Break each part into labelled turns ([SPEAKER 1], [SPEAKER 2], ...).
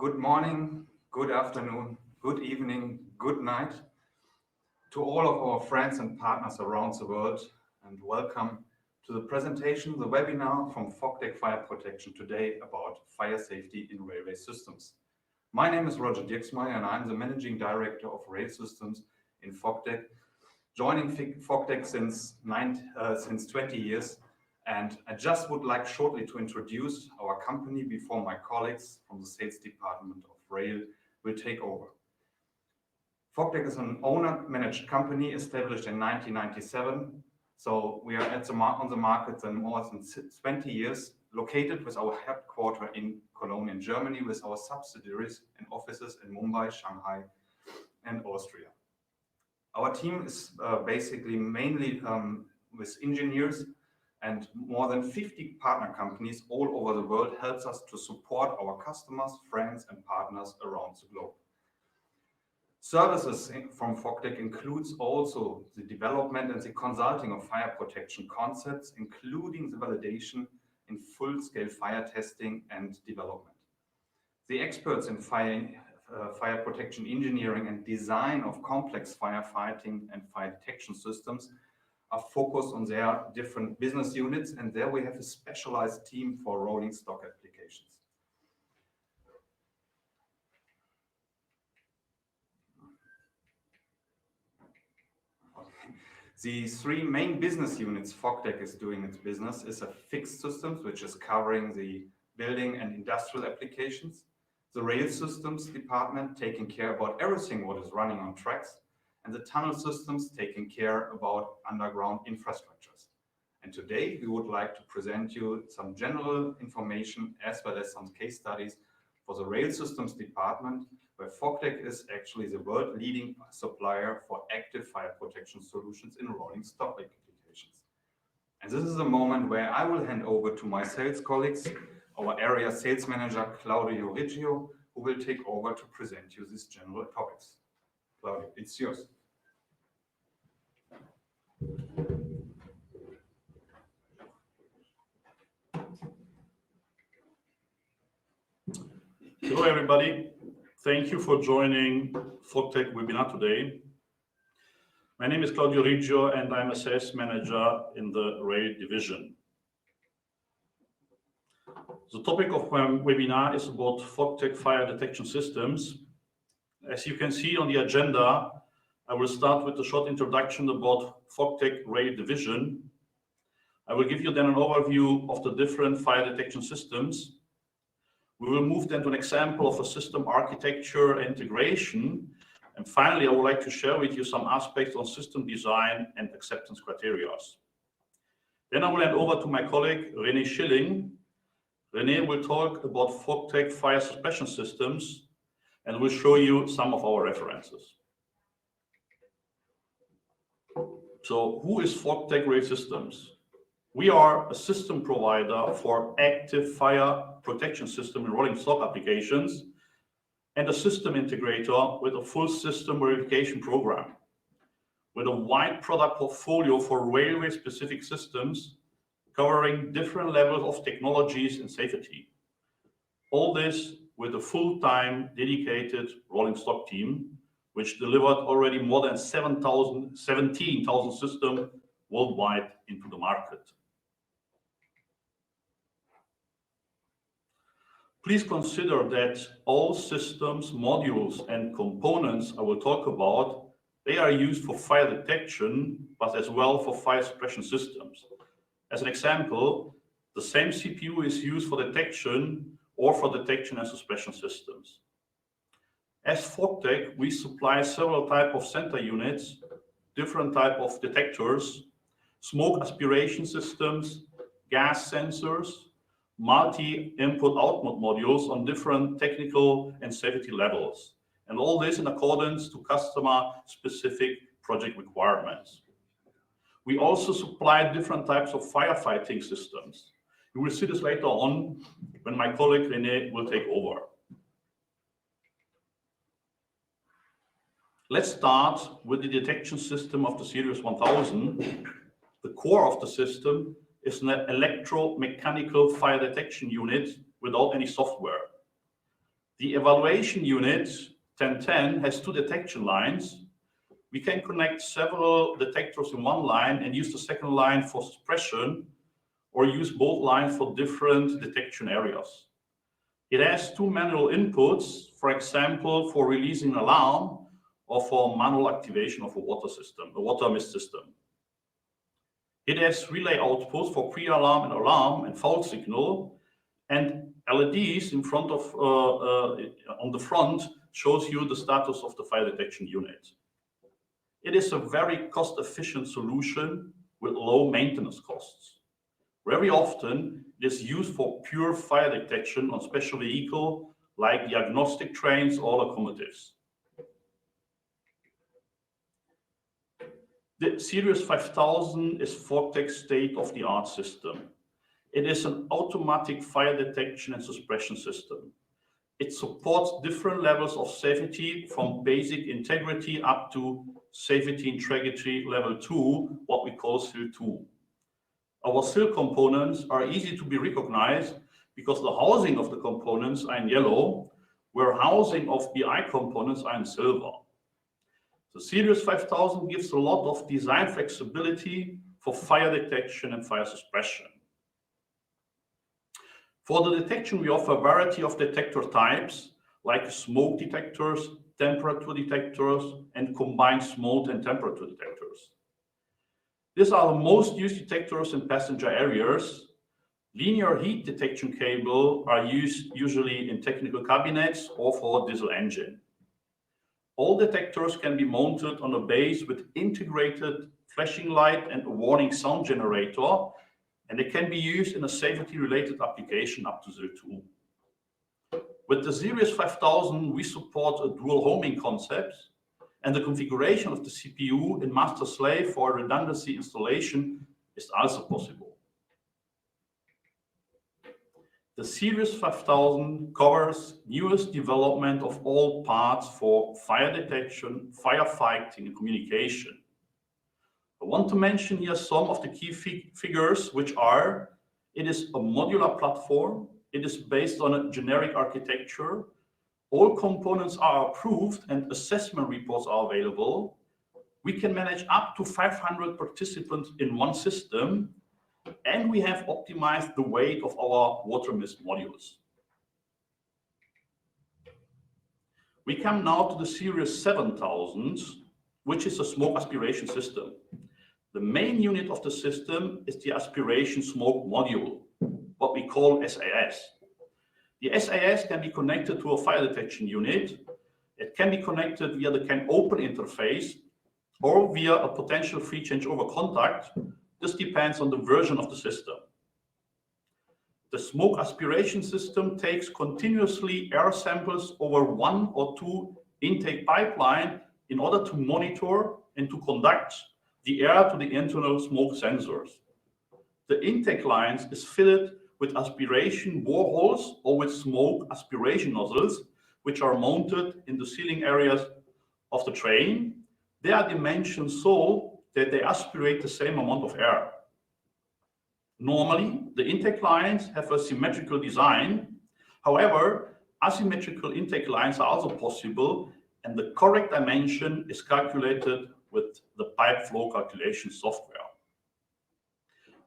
[SPEAKER 1] Good morning, good afternoon, good evening, good night to all of our friends and partners around the world, and welcome to the presentation, the webinar from FOGTEC Fire Protection today about fire safety in railway systems. My name is Roger Dirksmeyer and I'm the Managing Director of Rail Systems in FOGTEC, joining FOGTEC since 20 years. And I just would like shortly to introduce our company before my colleagues from the sales department of Rail will take over. FOGTEC is an owner-managed company established in 1997. So we are on the market for more than 20 years, located with our headquarters in Cologne in Germany, with our subsidiaries and offices in Mumbai, Shanghai, and Austria. Our team is basically mainly with engineers, and more than 50 partner companies all over the world helps us to support our customers, friends, and partners around the globe. Services from FOGTEC includes also the development and the consulting of fire protection concepts, including the validation in full-scale fire testing and development. The experts in fire protection engineering and design of complex firefighting and fire detection systems are focused on their different business units, and there we have a specialized team for rolling stock applications. The three main business units FOGTEC is doing its business is a fixed systems, which is covering the building and industrial applications, the rail systems department taking care about everything what is running on tracks, and the tunnel systems taking care about underground infrastructures. And today we would like to present you some general information as well as some case studies for the rail systems department, where FOGTEC is actually the world leading supplier for active fire protection solutions in rolling stock applications. And this is a moment where I will hand over to my sales colleagues, our area sales manager, Claudio Riggio, who will take over to present you these general topics. Claudio, it's yours.
[SPEAKER 2] Hello, everybody. Thank you for joining FOGTEC webinar today. My name is Claudio Riggio, and I'm a sales manager in the rail division. The topic of my webinar is about FOGTEC fire detection systems. As you can see on the agenda, I will start with a short introduction about FOGTEC rail division. I will give you then an overview of the different fire detection systems. We will move then to an example of a system architecture and integration. And finally, I would like to share with you some aspects on system design and acceptance criteria. Then I will hand over to my colleague, René Schilling. René will talk about FOGTEC fire suppression systems and will show you some of our references. So who is FOGTEC Rail Systems? We are a system provider for active fire protection system in rolling stock applications and a system integrator with a full system verification program, with a wide product portfolio for railway specific systems covering different levels of technologies and safety. All this with a full-time dedicated rolling stock team, which delivered already more than 17,000 systems worldwide into the market. Please consider that all systems, modules, and components I will talk about, they are used for fire detection, but as well for fire suppression systems. As an example, the same CPU is used for detection or for detection and suppression systems. As FOGTEC, we supply several types of center units, different types of detectors, smoke aspiration systems, gas sensors, multi-input-output modules on different technical and safety levels, and all this in accordance to customer-specific project requirements. We also supply different types of firefighting systems. You will see this later on when my colleague René will take over. Let's start with the detection system of the Series 1000. The core of the system is an electromechanical fire detection unit without any software. The evaluation unit 1010 has 2 detection lines. We can connect several detectors in one line and use the second line for suppression, or use both lines for different detection areas. It has 2 manual inputs, for example, for releasing an alarm or for manual activation of a water mist system. It has relay outputs for pre-alarm and alarm and fault signal, and LEDs in front of on the front shows you the status of the fire detection unit. It is a very cost-efficient solution with low maintenance costs. Very often, it is used for pure fire detection on special vehicles like diagnostic trains or locomotives. The Series 5000 is FOGTEC's state-of-the-art system. It is an automatic fire detection and suppression system. It supports different levels of safety, from basic integrity up to safety integrity level 2, what we call SIL 2. Our SIL components are easy to be recognized because the housing of the components are in yellow, where housing of BI components are in silver. The Series 5000 gives a lot of design flexibility for fire detection and fire suppression. For the detection, we offer a variety of detector types, like smoke detectors, temperature detectors, and combined smoke and temperature detectors. These are the most used detectors in passenger areas. Linear heat detection cable are used usually in technical cabinets or for diesel engine. All detectors can be mounted on a base with integrated flashing light and a warning sound generator, and they can be used in a safety-related application up to SIL 2. With the Series 5000, we support a dual homing concept, and the configuration of the CPU in master-slave for redundancy installation is also possible. The Series 5000 covers newest development of all parts for fire detection, firefighting, and communication. I want to mention here some of the key figures, which are: it is a modular platform, it is based on a generic architecture, all components are approved and assessment reports are available. We can manage up to 500 participants in one system, and we have optimized the weight of our water mist modules. We come now to the Series 7000, which is a smoke aspiration system. The main unit of the system is the aspiration smoke module, what we call SAS. The SAS can be connected to a fire detection unit. It can be connected via the CAN open interface or via a potential free changeover contact. This depends on the version of the system. The smoke aspiration system takes continuously air samples over 1 or 2 intake pipeline in order to monitor and to conduct the air to the internal smoke sensors. The intake lines is fitted with aspiration boreholes or with smoke aspiration nozzles, which are mounted in the ceiling areas of the train. They are dimensioned so that they aspirate the same amount of air. Normally, the intake lines have a symmetrical design. However, asymmetrical intake lines are also possible, and the correct dimension is calculated with the pipe flow calculation software.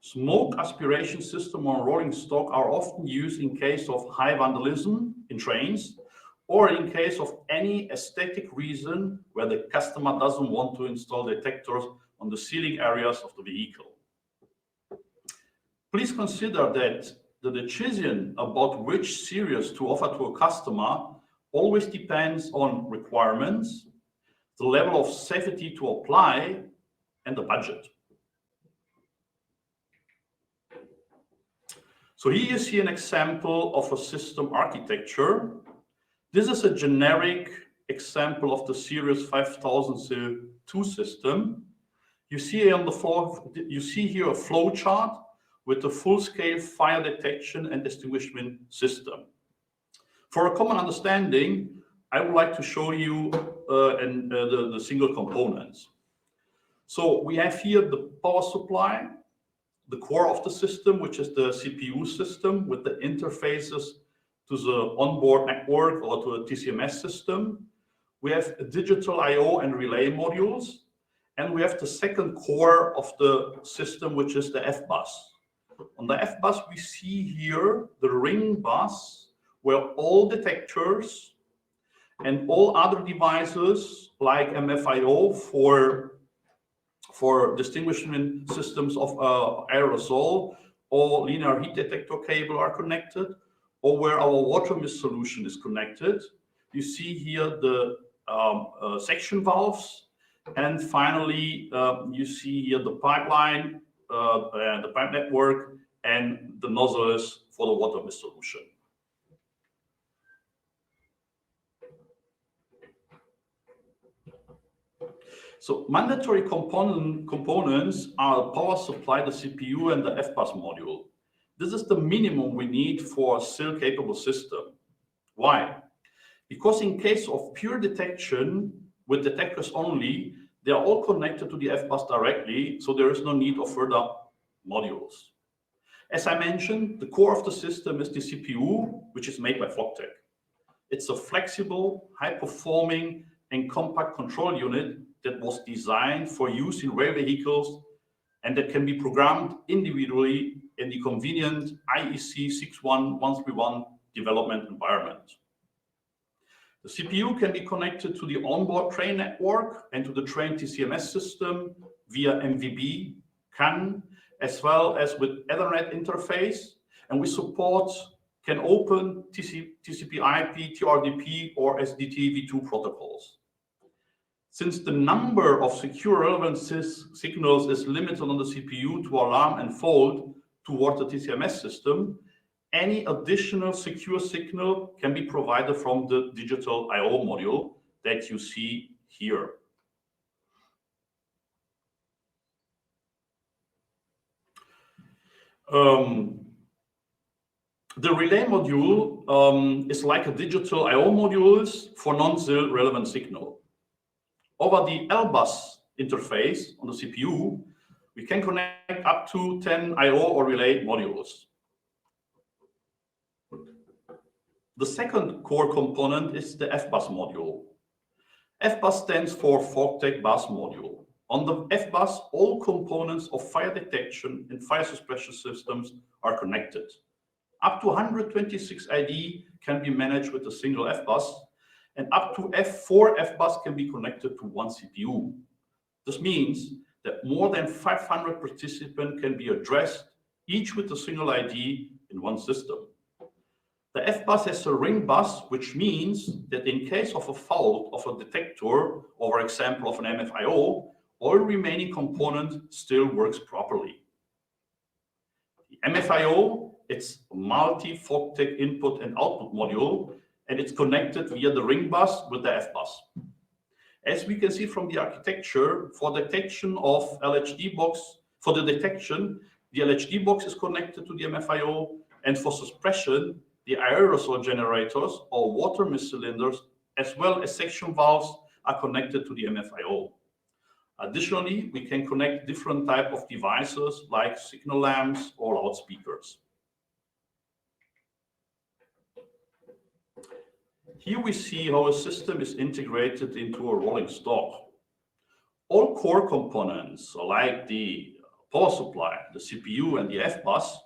[SPEAKER 2] Smoke aspiration systems on rolling stock are often used in case of high vandalism in trains, or in case of any aesthetic reason where the customer doesn't want to install detectors on the ceiling areas of the vehicle. Please consider that the decision about which series to offer to a customer always depends on requirements, the level of safety to apply, and the budget. So here you see an example of a system architecture. This is a generic example of the Series 5000 SIL 2 system. You see here a flow chart with a full-scale fire detection and extinguishment system. For a common understanding, I would like to show you the single components. So we have here the power supply, the core of the system, which is the CPU system with the interfaces to the onboard network or to a TCMS system. We have digital I/O and relay modules, and we have the second core of the system, which is the F-bus. On the F-bus, we see here the ring bus, where all detectors and all other devices like MFIO for distinguishment systems of aerosol or linear heat detector cable are connected, or where our water mist solution is connected. You see here the section valves, and finally you see here the pipeline, the pipe network, and the nozzles for the water mist solution. So mandatory components are power supply, the CPU, and the F-bus module. This is the minimum we need for a SIL-capable system. Why? Because in case of pure detection with detectors only, they are all connected to the F-bus directly, so there is no need of further modules. As I mentioned, the core of the system is the CPU, which is made by FOGTEC. It's a flexible, high-performing, and compact control unit that was designed for use in rail vehicles and that can be programmed individually in the convenient IEC 61131 development environment. The CPU can be connected to the onboard train network and to the train TCMS system via MVB, CAN, as well as with Ethernet interface. And we support can open TCP/IP, TRDP, or SDTV2 protocols. Since the number of secure relevant signals is limited on the CPU to alarm and fold toward the TCMS system, any additional secure signal can be provided from the digital I/O module that you see here. The relay module is like a digital I/O modules for non-SIL relevant signal. Over the L-bus interface on the CPU, we can connect up to 10 I/O or relay modules. The second core component is the F-bus module. F-bus stands for FOGTEC bus module. On the F-bus, all components of fire detection and fire suppression systems are connected. Up to 126 ID can be managed with a single F-bus, and up to 4 F-bus can be connected to one CPU. This means that more than 500 participants can be addressed, each with a single ID in one system. The F-bus has a ring bus, which means that in case of a fault of a detector, or for example of an MFIO, all remaining component still works properly. The MFIO, it's a multi-FOGTEC input and output module, and it's connected via the ring bus with the F-bus. As we can see from the architecture, for detection of LHD box, the LHD box is connected to the MFIO, and for suppression, the aerosol generators or water mist cylinders, as well as section valves, are connected to the MFIO. Additionally, we can connect different types of devices like signal lamps or loudspeakers. Here we see how a system is integrated into a rolling stock. All core components, like the power supply, the CPU, and the F-bus,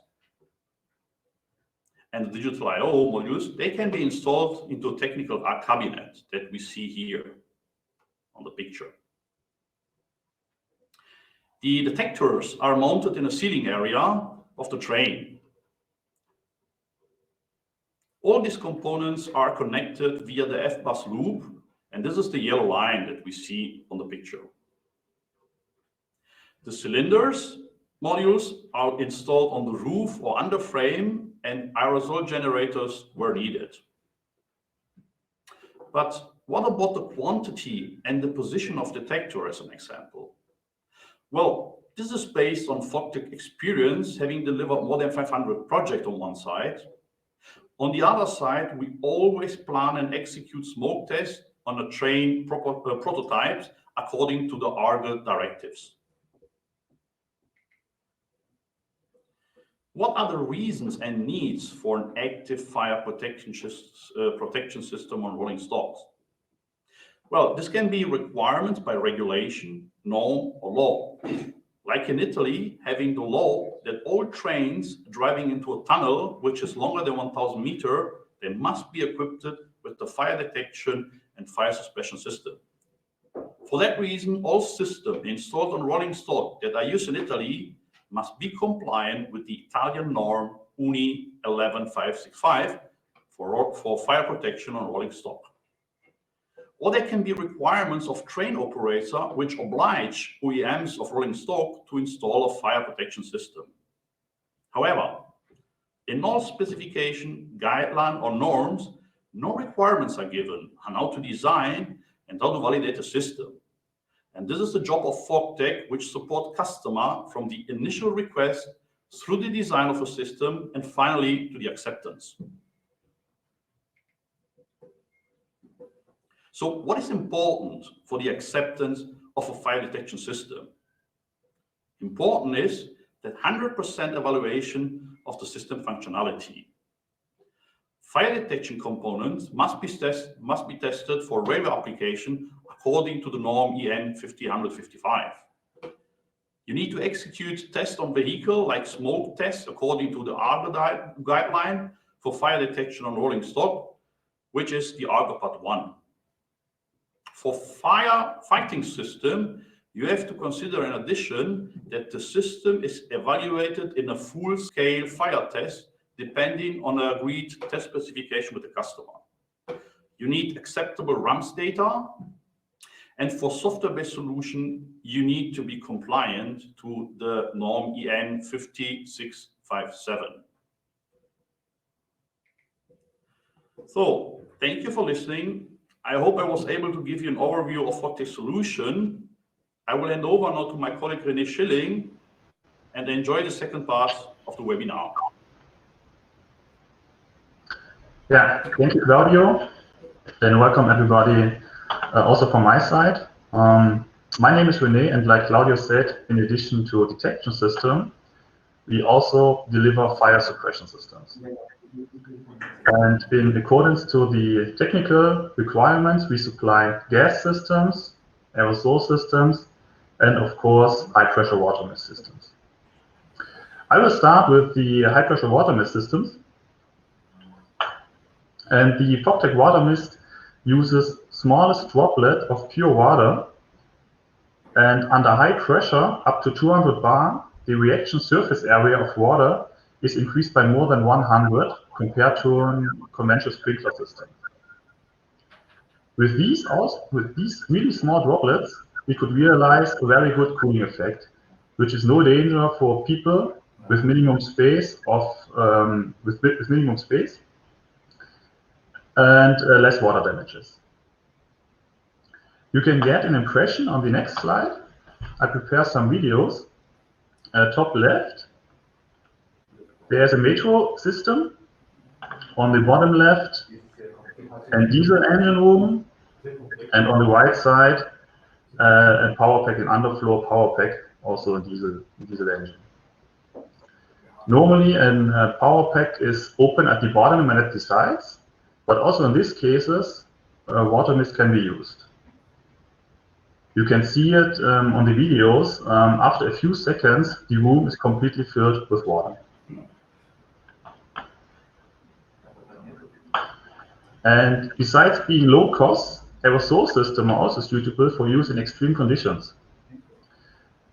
[SPEAKER 2] and the digital I/O modules, they can be installed into a technical cabinet that we see here on the picture. The detectors are mounted in a sealing area of the train. All these components are connected via the F-bus loop, and this is the yellow line that we see on the picture. The cylinders modules are installed on the roof or under frame, and aerosol generators were needed. But what about the quantity and the position of detector as an example? Well, this is based on FOGTEC experience, having delivered more than 500 projects on one side. On the other side, we always plan and execute smoke tests on a train prototypes according to the ARGE directives. What are the reasons and needs for an active fire protection system on rolling stocks? Well, this can be requirements by regulation, norm, or law. Like in Italy, having the law that all trains driving into a tunnel, which is longer than 1,000 meters, they must be equipped with the fire detection and fire suppression system. For that reason, all systems installed on rolling stock that are used in Italy must be compliant with the Italian norm UNI 11565 for fire protection on rolling stock. Or there can be requirements of train operator which oblige OEMs of rolling stock to install a fire protection system. However, in all specification, guideline, or norms, no requirements are given on how to design and how to validate a system. And this is the job of FOGTEC, which support customer from the initial request through the design of a system and finally to the acceptance. So what is important for the acceptance of a fire detection system? Important is that 100% evaluation of the system functionality. Fire detection components must be tested for railway application according to the norm EN 50155. You need to execute tests on vehicle like smoke tests according to the Argo guideline for fire detection on rolling stock, which is the Argo Part 1. For firefighting system, you have to consider in addition that the system is evaluated in a full-scale fire test depending on an agreed test specification with the customer. You need acceptable RAMS data, and for software-based solution, you need to be compliant to the norm EN 5657. So, thank you for listening. I hope I was able to give you an overview of FOGTEC solution. I will hand over now to my colleague René Schilling and enjoy the second part of the webinar.
[SPEAKER 3] Yeah, thank you, Claudio, and welcome everybody also from my side. My name is René, and like Claudio said, in addition to a detection system, we also deliver fire suppression systems. And in accordance to the technical requirements, we supply gas systems, aerosol systems, and of course, high-pressure water mist systems. I will start with the high-pressure water mist systems. And the FOGTEC water mist uses smallest droplet of pure water, and under high pressure, up to 200 bar, the reaction surface area of water is increased by more than 100 compared to a conventional sprinkler system. With these really small droplets, we could realize a very good cooling effect, which is no danger for people with minimum space and less water damages. You can get an impression on the next slide. I prepare some videos. Top left, there's a metro system. On the bottom left, a diesel engine room, and on the right side, a power pack, an underfloor power pack, also a diesel engine. Normally, a power pack is open at the bottom and at the sides, but also in these cases, water mist can be used. You can see it on the videos. After a few seconds, the room is completely filled with water. And besides being low cost, aerosol systems are also suitable for use in extreme conditions.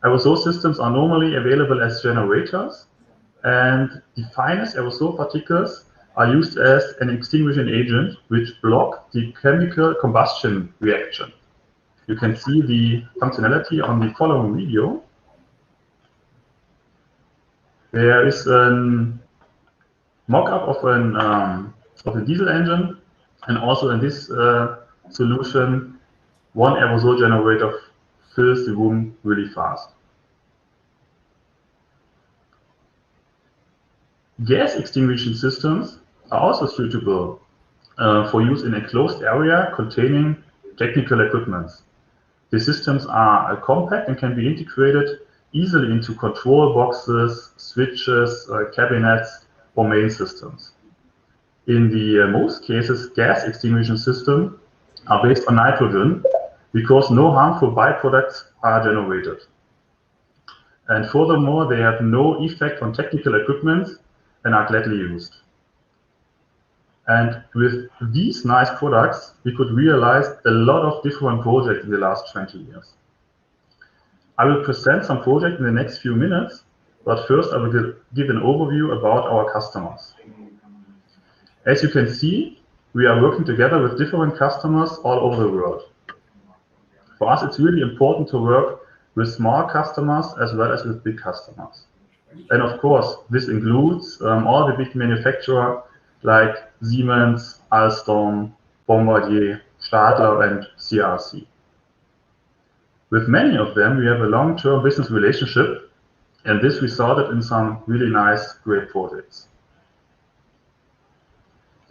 [SPEAKER 3] Aerosol systems are normally available as generators, and the finest aerosol particles are used as an extinguishing agent which block the chemical combustion reaction. You can see the functionality on the following video. There is a mock-up of a diesel engine, and also in this solution, one aerosol generator fills the room really fast. Gas extinguishing systems are also suitable for use in a closed area containing technical equipment. The systems are compact and can be integrated easily into control boxes, switches, cabinets, or main systems. In the most cases, gas extinguishing systems are based on nitrogen because no harmful byproducts are generated. And furthermore, they have no effect on technical equipment and are gladly used. And with these nice products, we could realize a lot of different projects in the last 20 years. I will present some projects in the next few minutes, but first I will give an overview about our customers. As you can see, we are working together with different customers all over the world. For us, it's really important to work with small customers as well as with big customers. And of course, this includes all the big manufacturers like Siemens, Alstom, Bombardier, Stadler, and CRC. With many of them, we have a long-term business relationship, and this resulted in some really nice, great projects.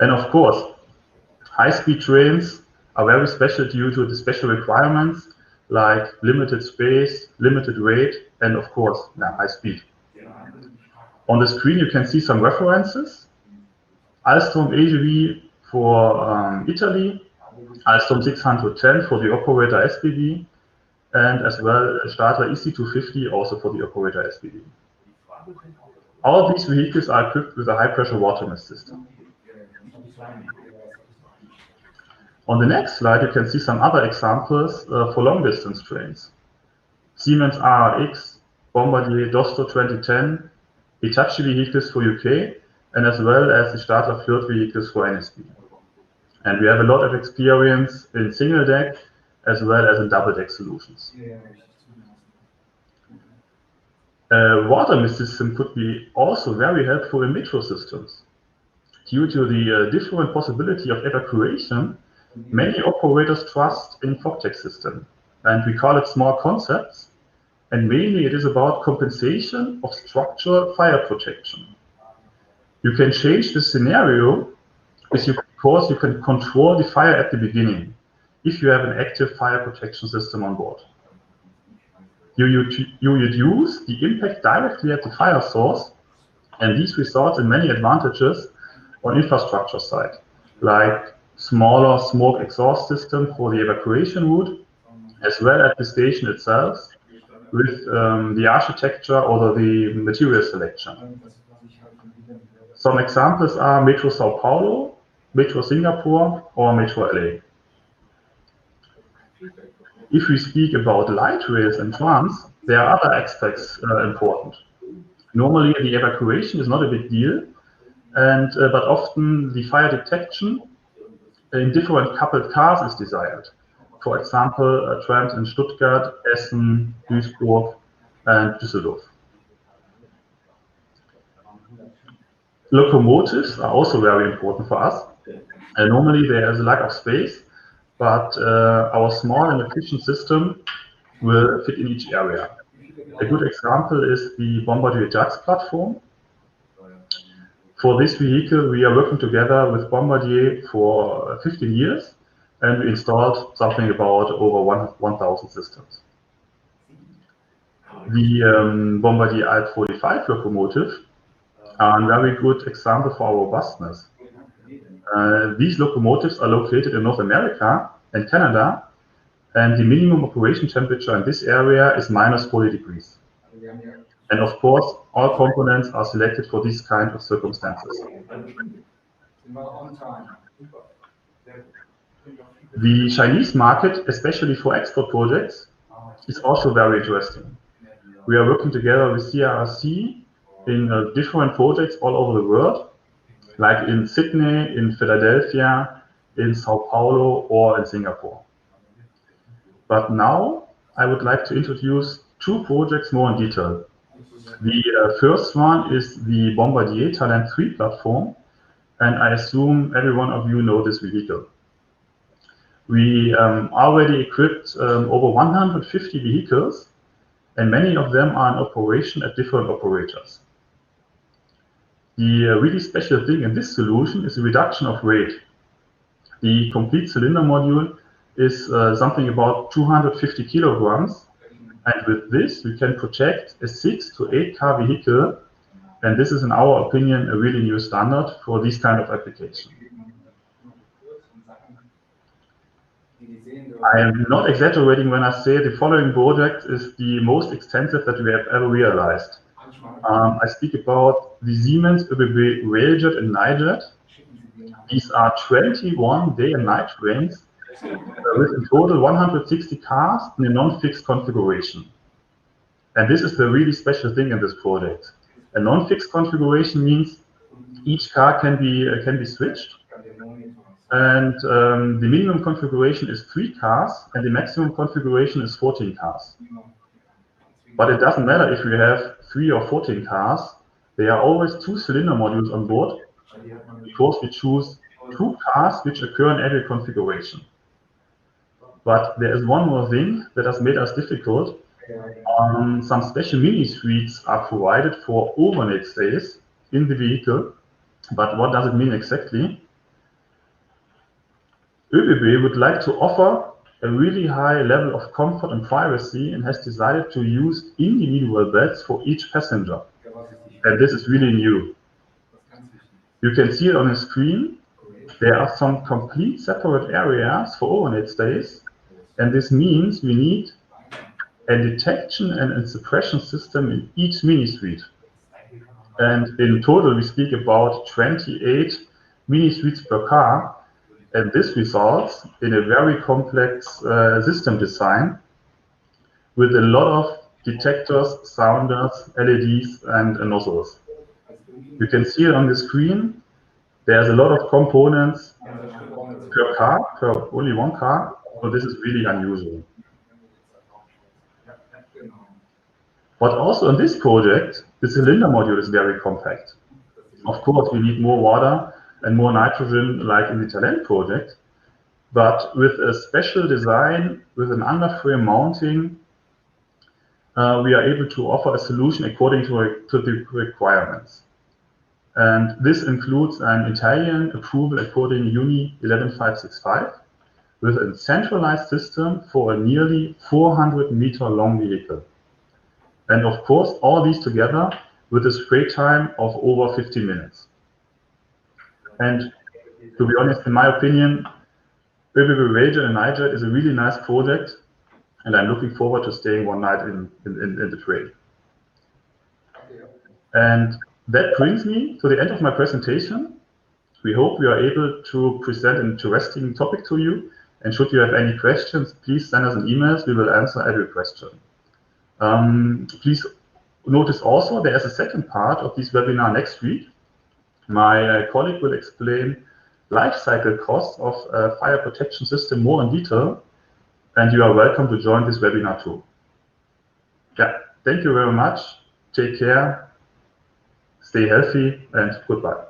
[SPEAKER 3] And of course, high-speed trains are very special due to the special requirements like limited space, limited weight, and of course, high speed. On the screen, you can see some references. Alstom AGV for Italy, Alstom 610 for the operator SBB, and as well Stadler EC250 also for the operator SBB. All of these vehicles are equipped with a high-pressure water mist system. On the next slide, you can see some other examples for long-distance trains. Siemens RRX, Bombardier Dosto 2010, Hitachi vehicles for UK, and as well as the Stadler Flirt vehicles for NSB. And we have a lot of experience in single deck as well as in double deck solutions. A water mist system could be also very helpful in metro systems. Due to the different possibility of evacuation, many operators trust in FOGTEC system, and we call it small concepts, and mainly it is about compensation of structural fire protection. You can change the scenario because you can control the fire at the beginning if you have an active fire protection system on board. You reduce the impact directly at the fire source, and this results in many advantages on infrastructure side, like smaller smoke exhaust system for the evacuation route, as well as the station itself, with the architecture or the material selection. Some examples are Metro Sao Paulo, Metro Singapore, or Metro LA. If we speak about light rails and trams, there are other aspects important. Normally, the evacuation is not a big deal, but often the fire detection in different coupled cars is desired. For example, trams in Stuttgart, Essen, Duisburg, and Düsseldorf. Locomotives are also very important for us. Normally, there is a lack of space, but our small and efficient system will fit in each area. A good example is the Bombardier JAX platform. For this vehicle, we are working together with Bombardier for 15 years, and we installed something about over 1,000 systems. The Bombardier Alt 45 locomotive are a very good example for our robustness. These locomotives are located in North America and Canada, and the minimum operation temperature in this area is -40 degrees. And of course, all components are selected for these kind of circumstances. The Chinese market, especially for export projects, is also very interesting. We are working together with CRC in different projects all over the world, like in Sydney, in Philadelphia, in Sao Paulo, or in Singapore. But now I would like to introduce two projects more in detail. The first one is the Bombardier Talent 3 platform, and I assume every one of you know this vehicle. We already equipped over 150 vehicles, and many of them are in operation at different operators. The really special thing in this solution is the reduction of weight. The complete cylinder module is something about 250 kilograms, And with this, we can project a 6 to 8 car vehicle. And this is, in our opinion, a really new standard for this kind of application. I am not exaggerating when I say the following project is the most extensive that we have ever realized. I speak about the Siemens ÖBB Railjet and Nightjet. These are 21 day and night trains with in total 160 cars in a non-fixed configuration. And this is the really special thing in this project. A non-fixed configuration means each car can be switched. And the minimum configuration is 3 cars, and the maximum configuration is 14 cars. But it doesn't matter if you have 3 or 14 cars. There are always 2 cylinder modules on board, because we choose 2 cars which occur in every configuration. But there is one more thing that has made us difficult. Some special mini suites are provided for overnight stays in the vehicle. But what does it mean exactly? ÖBB would like to offer a really high level of comfort and privacy and has decided to use individual beds for each passenger. And this is really new. You can see it on the screen. There are some complete separate areas for overnight stays. And this means we need a detection and a suppression system in each mini suite. And in total, we speak about 28 mini suites per car. And this results in a very complex system design with a lot of detectors, sounders, LEDs, and nozzles. You can see it on the screen. There's a lot of components per car, per only one car. So this is really unusual. But also in this project, the cylinder module is very compact. Of course, we need more water and more nitrogen like in the Talent project. But with a special design, with an underframe mounting, we are able to offer a solution according to the requirements. And this includes an Italian approval according UNI 11565 with a centralized system for a nearly 400-meter long vehicle. And of course, all these together with a spray time of over 50 minutes. And to be honest, in my opinion, ÖBB Railjet and Nightjet is a really nice project, and I'm looking forward to staying one night in the train. And that brings me to the end of my presentation. We hope we are able to present an interesting topic to you. And should you have any questions, please send us an email. We will answer every question. Please notice also there is a second part of this webinar next week. My colleague will explain life cycle costs of a fire protection system more in detail, and you are welcome to join this webinar too. Yeah, thank you very much. Take care, stay healthy, and goodbye.